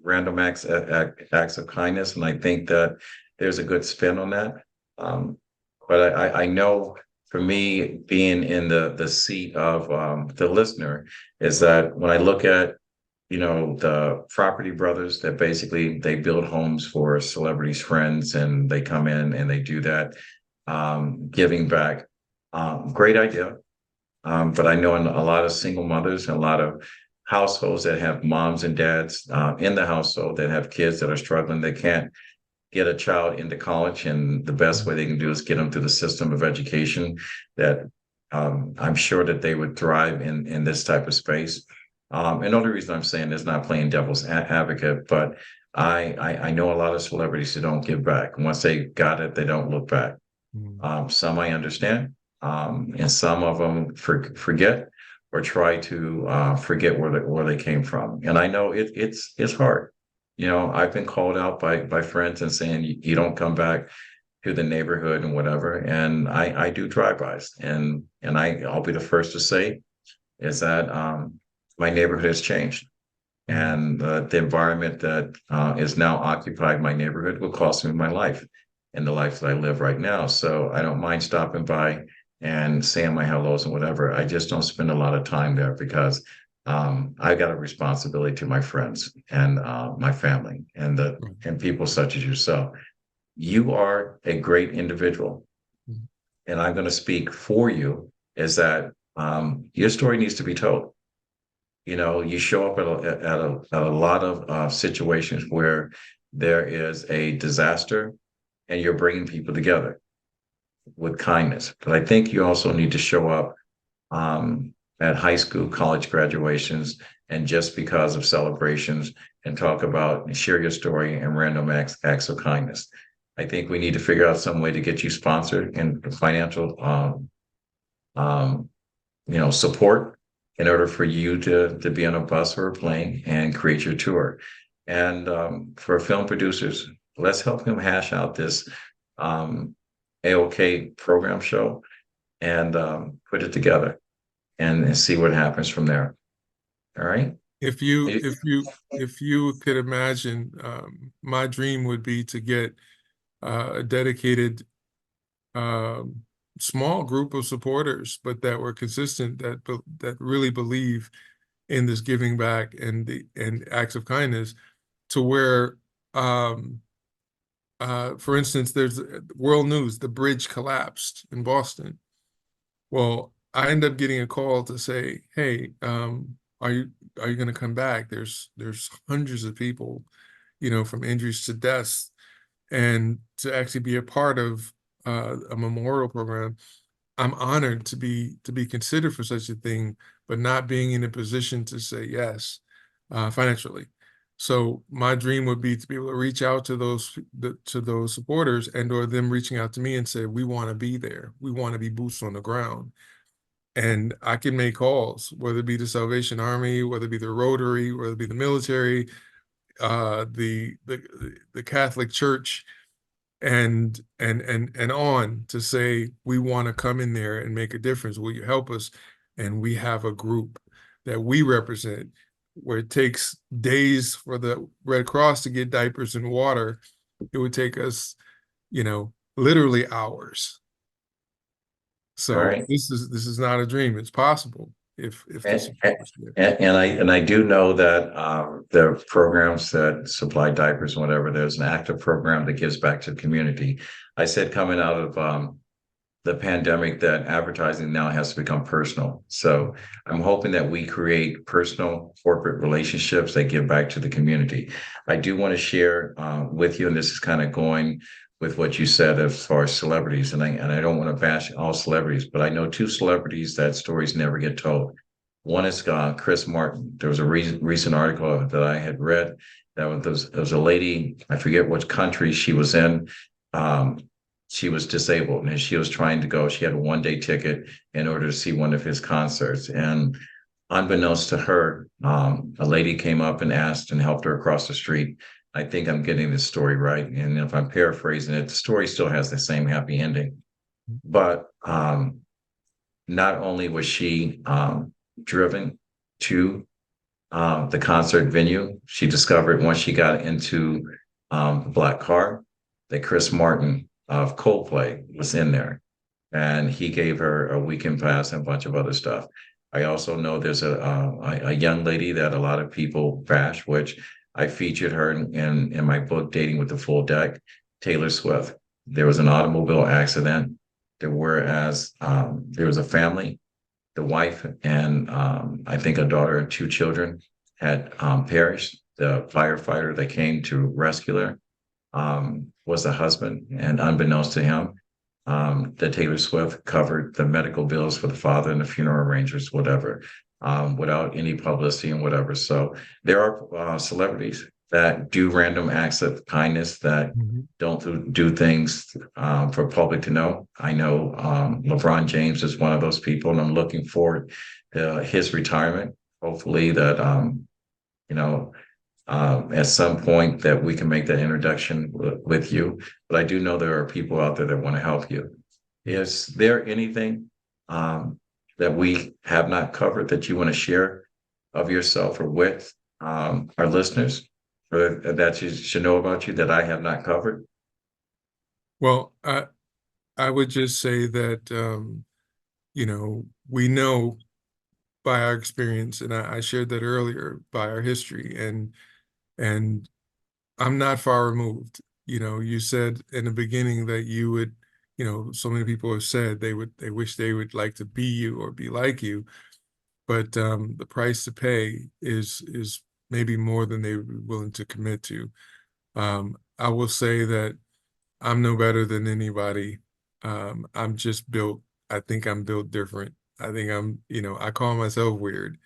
random acts of kindness, and I think that there's a good spin on that. Um, but I know for me, being in the seat of the listener, is that when I look at the property brothers that basically they build homes for celebrities' friends, and they come in and they do that, giving back. Great idea. But I know in a lot of single mothers and a lot of households that have moms and dads in the household that have kids that are struggling, they can't get a child into college, and the best way they can do is get them through the system of education. That I'm sure that they would thrive in this type of space. And the only reason I'm saying is not playing devil's advocate, but I know a lot of celebrities who don't give back. Once they got it, they don't look back. Some I understand, and some of them forget or try to forget where they came from. And I know it's hard. I've been called out by friends and saying you don't come back to the neighborhood and whatever. And I do drive-bys, and I'll be the first to say is that my neighborhood has changed. And the environment that is now occupied my neighborhood will cost me my life and the life that I live right now. So I don't mind stopping by and saying my hellos and whatever. I just don't spend a lot of time there because I got a responsibility to my friends and my family and people such as yourself. You are a great individual, and I'm going to speak for you. Is that your story needs to be told? You show up at a lot of situations where there is a disaster, and you're bringing people together with kindness. But I think you also need to show up at high school, college graduations, and just because of celebrations, and talk about and share your story and random acts of kindness. I think we need to figure out some way to get you sponsored and financial, support in order for you to be on a bus or a plane and create your tour. And for film producers, let's help him hash out this AOK program show and put it together and see what happens from there. All right. If you could imagine, my dream would be to get a dedicated small group of supporters, but that were consistent, that really believe in this giving back and acts of kindness, to where for instance, there's world news, the bridge collapsed in Boston. Well, I end up getting a call to say, hey, are you going to come back? There's hundreds of people, from injuries to deaths. and to actually be a part of a memorial program. I'm honored to be considered for such a thing, but not being in a position to say yes financially. So my dream would be to be able to reach out to those supporters, and or them reaching out to me and say, we want to be there. We want to be boots on the ground. And I can make calls, whether it be the Salvation Army, whether it be the Rotary, whether it be the military, the Catholic Church, and on to say, we want to come in there and make a difference. Will you help us? And we have a group that we represent, where it takes days for the Red Cross to get diapers and water. It would take us, literally hours. All So right. this is not a dream. It's possible if the And, support was there. and I do know that the programs that supply diapers, whatever, there's an active program that gives back to the community. I said coming out of the pandemic that advertising now has to become personal. So I'm hoping that we create personal corporate relationships that give back to the community. I do want to share with you, and this is kind of going with what you said as far as celebrities, and I don't want to bash all celebrities, but I know two celebrities that stories never get told. One is Chris Martin. There was a recent article that I had read that there was a lady, I forget which country she was in. Um, she was disabled and she was trying to go. She had a 1 day ticket in order to see one of his concerts. And unbeknownst to her, a lady came up and asked and helped her across the street. I think I'm getting this story right. And if I'm paraphrasing it, the story still has the same happy ending. But not only was she driven to the concert venue, she discovered once she got into the black car that Chris Martin of Coldplay was in there, and he gave her a weekend pass and a bunch of other stuff. I also know there's a young lady that a lot of people bash, which I featured her in my book, Dating with the Full Deck, Taylor Swift. There was an automobile accident. There was a family, the wife and I think a daughter and two children had perished. The firefighter that came to rescue her was the husband, and unbeknownst to him, that Taylor Swift covered the medical bills for the father and the funeral arrangers, whatever, without any publicity and whatever. So there are celebrities that do random acts of kindness that Mhm. don't do things for public to know. I know LeBron James is one of those people, and I'm looking forward to his retirement. Hopefully that you know at some point that we can make that introduction with you. But I do know there are people out there that want to help you. Is there anything that we have not covered that you want to share of yourself or with our listeners, or that you should know about you that I have not covered? Well, I would just say that we know by our experience, and I shared that earlier, by our history, and I'm not far removed. You said in the beginning that you would, so many people have said they wish they would like to be you or be like you, but the price to pay is maybe more than they were willing to commit to. I will say that I'm no better than anybody. I'm just built. I think I'm built different. I think I call myself weird.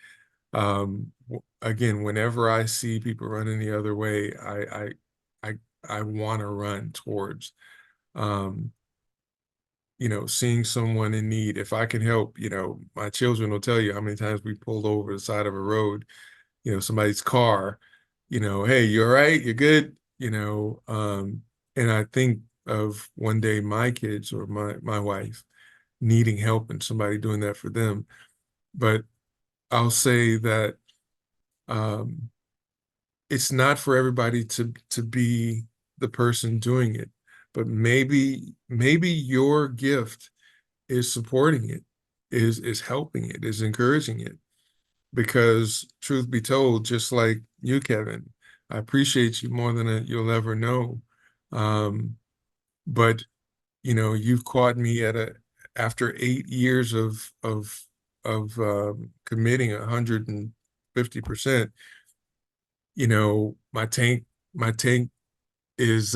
Again, whenever I see people running the other way, I I want to run towards. Um, seeing someone in need. If I can help, my children will tell you how many times we pulled over the side of a road, somebody's car, hey, you all right? You're good, and I think of one day my kids or my wife needing help and somebody doing that for them. But I'll say that um, it's not for everybody to be the person doing it, but maybe your gift is supporting it, is helping it, is encouraging it. Because truth be told, just like you, Kevin, I appreciate you more than you'll ever know. Um, but you've caught me after 8 years of committing 150%. My tank is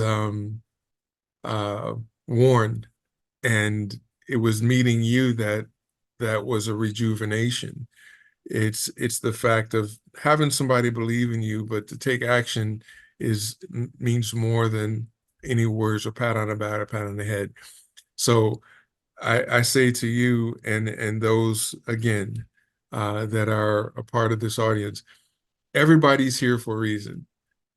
uh, warned, and it was meeting you that was a rejuvenation. It's the fact of having somebody believe in you, but to take action means more than any words or pat on the back or pat on the head. So I say to you and those again that are a part of this audience, everybody's here for a reason.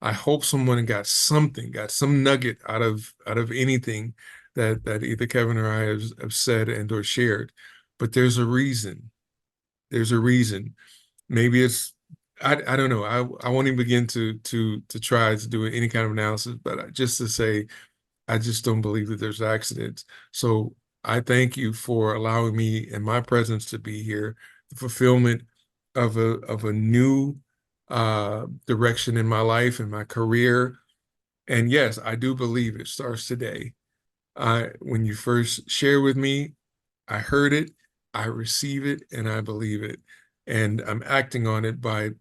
I hope someone got something, got some nugget out of anything that either Kevin or I have said and or shared. But there's a reason. There's a reason. Maybe it's I don't know. I won't even begin to try to do any kind of analysis, but just to say I just don't believe that there's accidents. So I thank you for allowing me and my presence to be here, the fulfillment of a new direction in my life and my career. And yes, I do believe it starts today. When you first share with me, I heard it, I receive it, and I believe it. And I'm acting on it by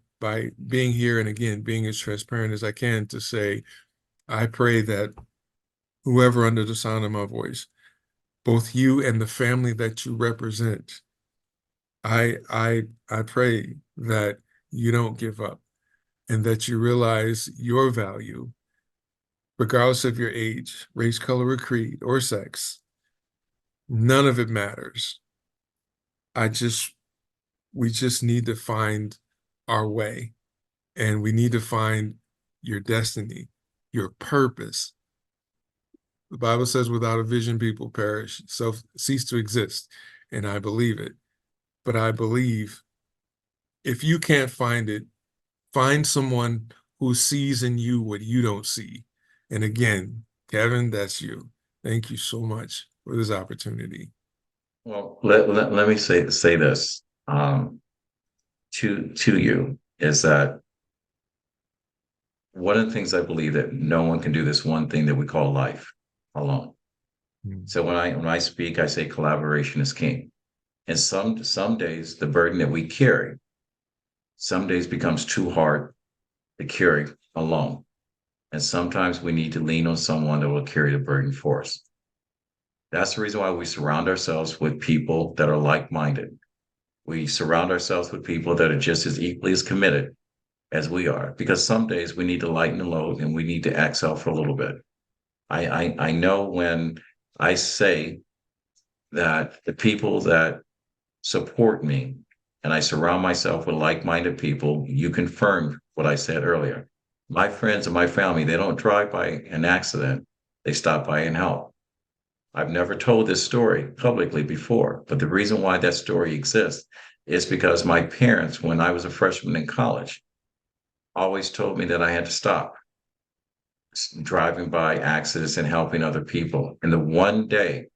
being here and again being as transparent as I can to say, I pray that whoever under the sound of my voice, both you and the family that you represent, I pray that you don't give up and that you realize your value, regardless of your age, race, color, or creed, or sex. None of it matters. I just we just need to find our way, and we need to find your destiny, your purpose. The Bible says, without a vision, people perish, cease to exist. And I believe it. But I believe if you can't find it, find someone who sees in you what you don't see. And again, Kevin, that's you. Thank you so much for this opportunity. Well, let me say this to you is that one of the things I believe that no one can do this one thing that we call life alone. Mm. So when I speak, I say collaboration is king. And some days the burden that we carry, some days becomes too hard to carry alone. And sometimes we need to lean on someone that will carry the burden for us. That's the reason why we surround ourselves with people that are like-minded. We surround ourselves with people that are just as equally as committed as we are, because some days we need to lighten the load and we need to exhale for a little bit. I know when I say that the people that support me and I surround myself with like-minded people, you confirmed what I said earlier. My friends and my family, they don't drive by an accident. They stop by and help. I've never told this story publicly before, but the reason why that story exists is because my parents, when I was a freshman in college, always told me that I had to stop driving by accidents and helping other people. And the one day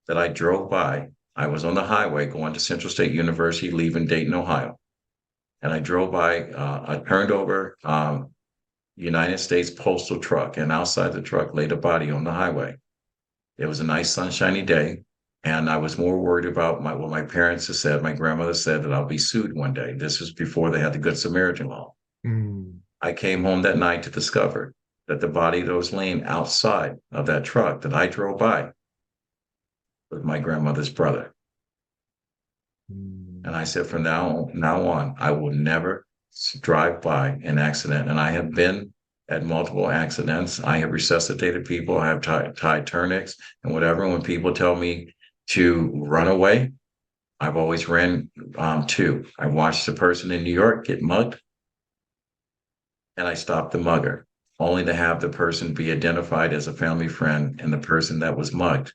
that I drove by, I was on the highway going to Central State University, leaving Dayton, Ohio. And I drove by, I turned over United States postal truck, and outside the truck laid a body on the highway. It was a nice sunshiny day, and I was more worried about what my parents had said. My grandmother said that I'll be sued one day. This was before they had the Good Samaritan law. Mm. I came home that night to discover that the body that was laying outside of that truck that I drove by was my grandmother's brother. Mm. And I said, from now on, I will never drive by an accident. And I have been at multiple accidents. I have resuscitated people. I have tied tourniquets and whatever. When people tell me to run away, I've always ran too. I watched a person in New York get mugged, and I stopped the mugger, only to have the person be identified as a family friend, and the person that was mugged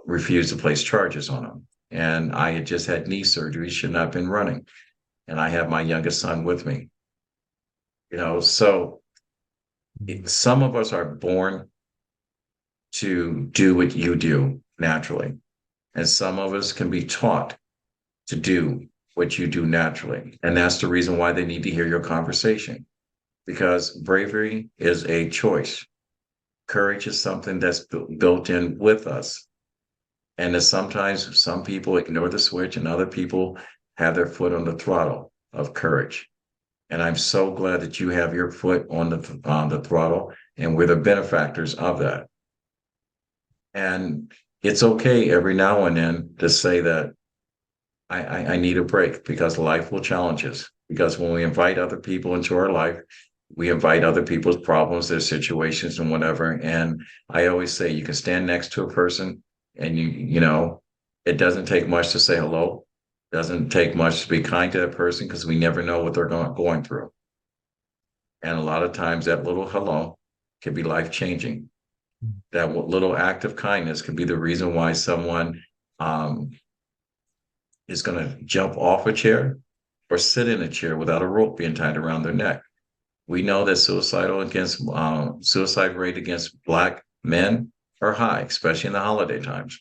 refused to place charges on him. And I had just had knee surgery, should not have been running. And I have my youngest son with me. So some of us are born to do what you do naturally. And some of us can be taught to do what you do naturally. And that's the reason why they need to hear your conversation, because bravery is a choice. Courage is something that's built in with us. And that sometimes some people ignore the switch and other people have their foot on the throttle of courage. And I'm so glad that you have your foot on the throttle, and we're the benefactors of that. And it's okay every now and then to say that I need a break because life will challenge us. Because when we invite other people into our life, we invite other people's problems, their situations, and whatever. And I always say you can stand next to a person and it doesn't take much to say hello. Doesn't take much to be kind to that person because we never know what they're going through. And a lot of times that little hello can be life changing. That little act of kindness can be the reason why someone um, is going to jump off a chair or sit in a chair without a rope being tied around their neck. We know that suicide rate against Black men are high, especially in the holiday times.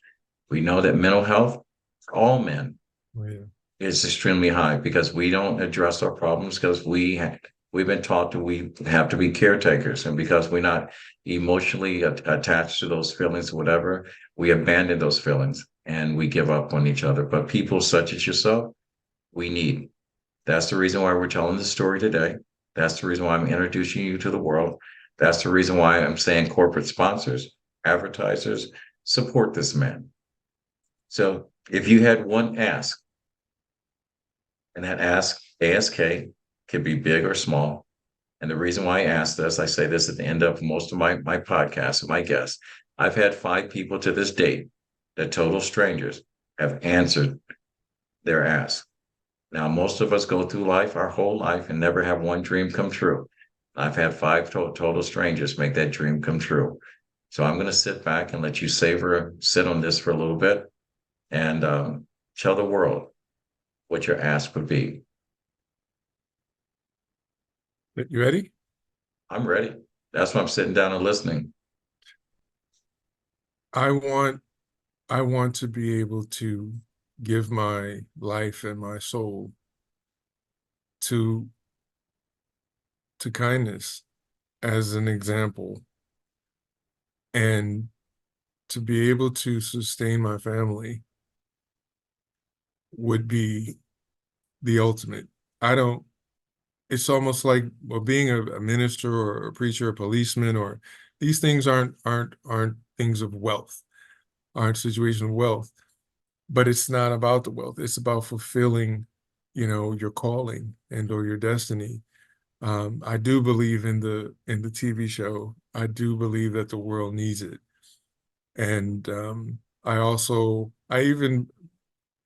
We know that mental health for all men Oh, yeah. is extremely high because we don't address our problems because we've been taught that we have to be caretakers, and because we're not emotionally attached to those feelings, whatever, we abandon those feelings and we give up on each other. But people such as yourself, we need. That's the reason why we're telling this story today. That's the reason why I'm introducing you to the world. That's the reason why I'm saying corporate sponsors, advertisers, support this man. So if you had one ask, and that ask could be big or small. And the reason why I ask this, I say this at the end of most of my podcasts and my guests. I've had 5 people to this date that total strangers have answered their ask. Now, most of us go through life, our whole life, and never have one dream come true. I've had 5 total strangers make that dream come true. So I'm going to sit back and let you sit on this for a little bit and tell the world what your ask would be. You ready? I'm ready. That's why I'm sitting down and listening. I want I want to be able to give my life and my soul to kindness as an example, and to be able to sustain my family would be the ultimate. I don't, it's almost like, well, being a minister or a preacher, a policeman, or these things aren't things of wealth, aren't situations of wealth, but it's not about the wealth. It's about fulfilling, your calling and or your destiny. I do believe in the TV show. I do believe that the world needs it. And I even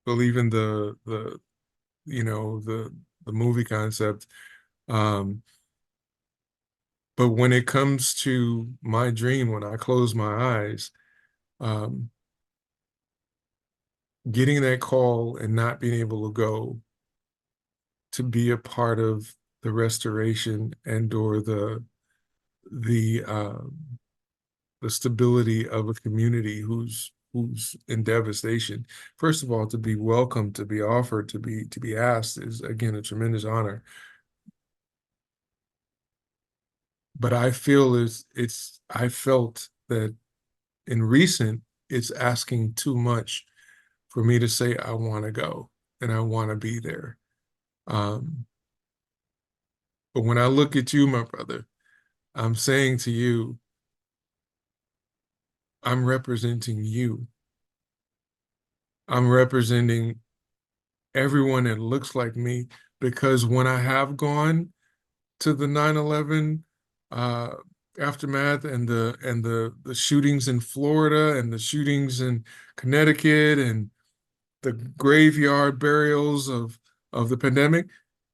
believe in the movie concept. Um, but when it comes to my dream, when I close my eyes, um, getting that call and not being able to go to be a part of the restoration and or the stability of a community who's in devastation. First of all, to be welcomed, to be offered, to be asked is again a tremendous honor. But I feel I felt that in recent, it's asking too much for me to say I want to go and I want to be there. Um, but when I look at you, my brother, I'm saying to you, I'm representing you. I'm representing everyone that looks like me, because when I have gone to the 9/11 uh, aftermath and the shootings in Florida and the shootings in Connecticut and the graveyard burials of the pandemic,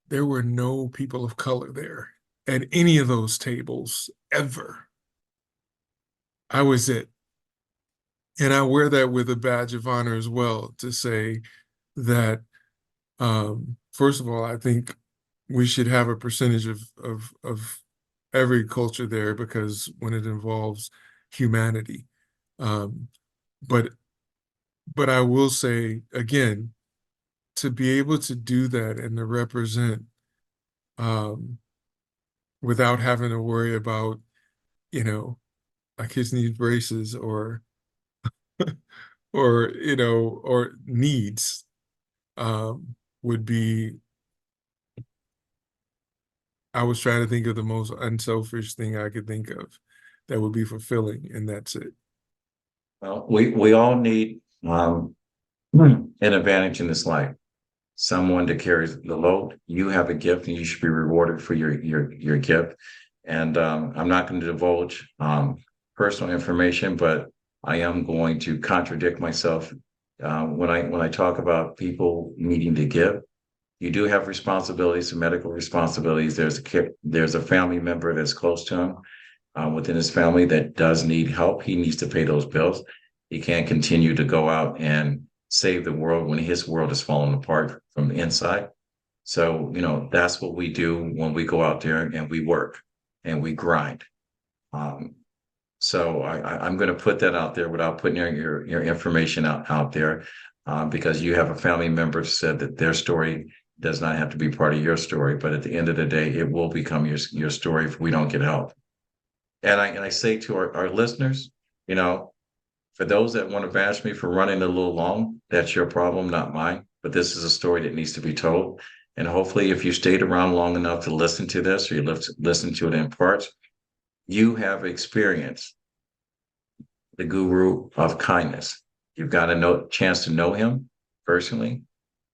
there were no people of color there at any of those tables ever. I was it. And I wear that with a badge of honor as well, to say that, first of all, I think we should have a percentage of every culture there, because when it involves humanity. Um, but I will say again, to be able to do that and to represent, um, without having to worry about, you know, my kids need braces or needs, would be, I was trying to think of the most unselfish thing I could think of that would be fulfilling, and that's it. Well, we all need an advantage in this life. Someone to carry the load. You have a gift, and you should be rewarded for your gift. And I'm not going to divulge personal information, but I am going to contradict myself when I talk about people needing to give. You do have responsibilities, medical responsibilities. There's a family member that's close to him within his family that does need help. He needs to pay those bills. He can't continue to go out and save the world when his world is falling apart from the inside. So, that's what we do when we go out there and we work and we grind. Um, so I'm going to put that out there without putting your information out there, because you have a family member said that their story does not have to be part of your story, but at the end of the day, it will become your story if we don't get help. And I say to our listeners, you know, for those that want to bash me for running a little long, that's your problem, not mine. But this is a story that needs to be told. And hopefully, if you stayed around long enough to listen to this, or you listen to it in parts, you have experienced the guru of kindness. You've got a chance to know him personally.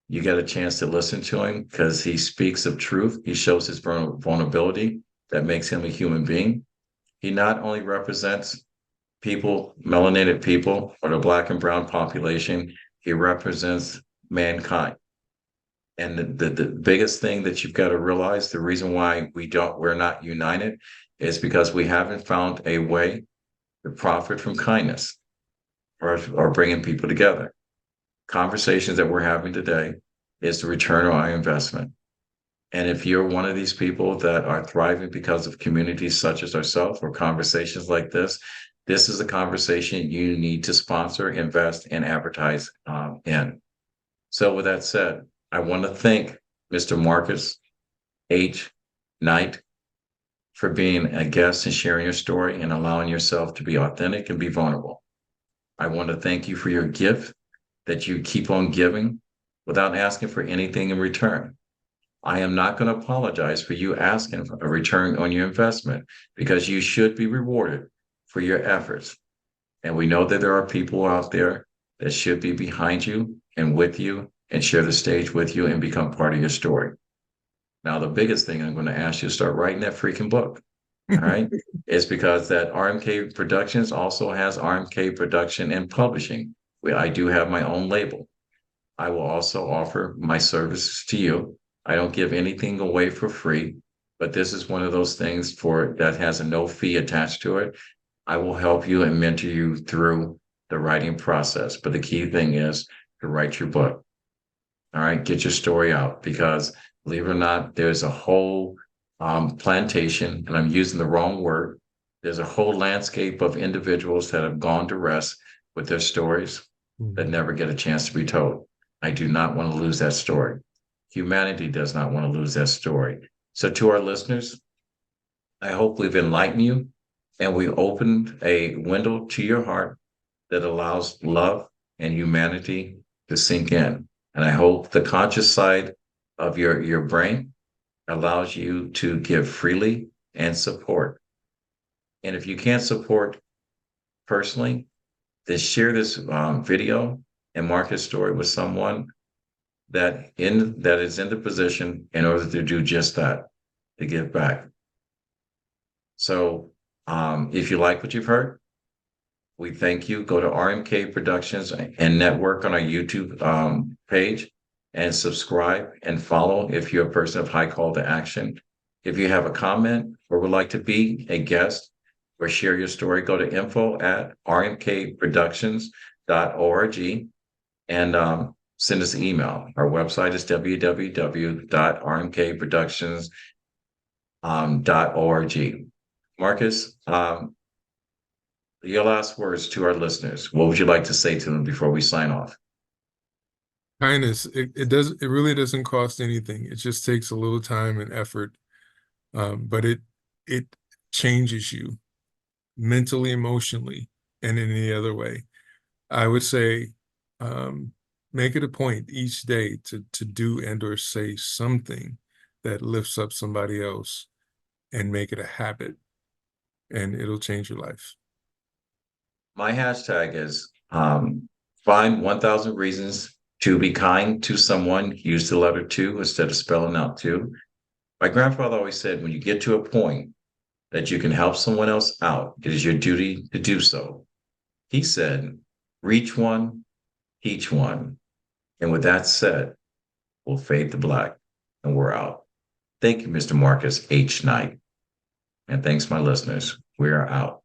You get a chance to listen to him because he speaks of truth. He shows his vulnerability that makes him a human being. He not only represents people, melanated people, or the Black and brown population, he represents mankind. And the biggest thing that you've got to realize, the reason why we're not united is because we haven't found a way to profit from kindness, or bringing people together. Conversations that we're having today is the return on our investment. And if you're one of these people that are thriving because of communities such as ourselves or conversations like this is a conversation you need to sponsor, invest, and advertise in. So with that said, I want to thank Mr. Marcus H. Knight for being a guest and sharing your story and allowing yourself to be authentic and be vulnerable. I want to thank you for your gift that you keep on giving without asking for anything in return. I am not going to apologize for you asking for a return on your investment, because you should be rewarded for your efforts. And we know that there are people out there that should be behind you and with you and share the stage with you and become part of your story. Now, the biggest thing I'm going to ask you to start writing that freaking book. All right. It's because that RMK Productions also has RMK Production and Publishing. I do have my own label. I will also offer my services to you. I don't give anything away for free, but this is one of those things that has a no fee attached to it. I will help you and mentor you through the writing process. But the key thing is to write your book. All right, get your story out, because believe it or not, there's a whole plantation, and I'm using the wrong word. There's a whole landscape of individuals that have gone to rest with their stories that never get a chance to be told. I do not want to lose that story. Humanity does not want to lose that story. So to our listeners, I hope we've enlightened you and we opened a window to your heart that allows love and humanity to sink in. And I hope the conscious side of your brain allows you to give freely and support. And if you can't support personally, then share this video and Marcus' story with someone that is in the position in order to do just that, to give back. So if you like what you've heard, we thank you. Go to RMK Productions and Network on our YouTube page and subscribe and follow if you're a person of high call to action. If you have a comment or would like to be a guest or share your story, go to info@rmkproductions.org and send us an email. Our website is www.rmkproductions.org. Marcus, your last words to our listeners. What would you like to say to them before we sign off? Kindness, it really doesn't cost anything. It just takes a little time and effort, but it changes you mentally, emotionally, and in any other way. I would say, make it a point each day to do and or say something that lifts up somebody else, and make it a habit, and it'll change your life. My hashtag is find 1,000 reasons to be kind to someone. Use the letter two instead of spelling out two. My grandfather always said, when you get to a point that you can help someone else out, it is your duty to do so. He said, reach one, teach one. And with that said, we'll fade to black and we're out. Thank you, Mr. Marcus H. Knight. And thanks, my listeners. We are out.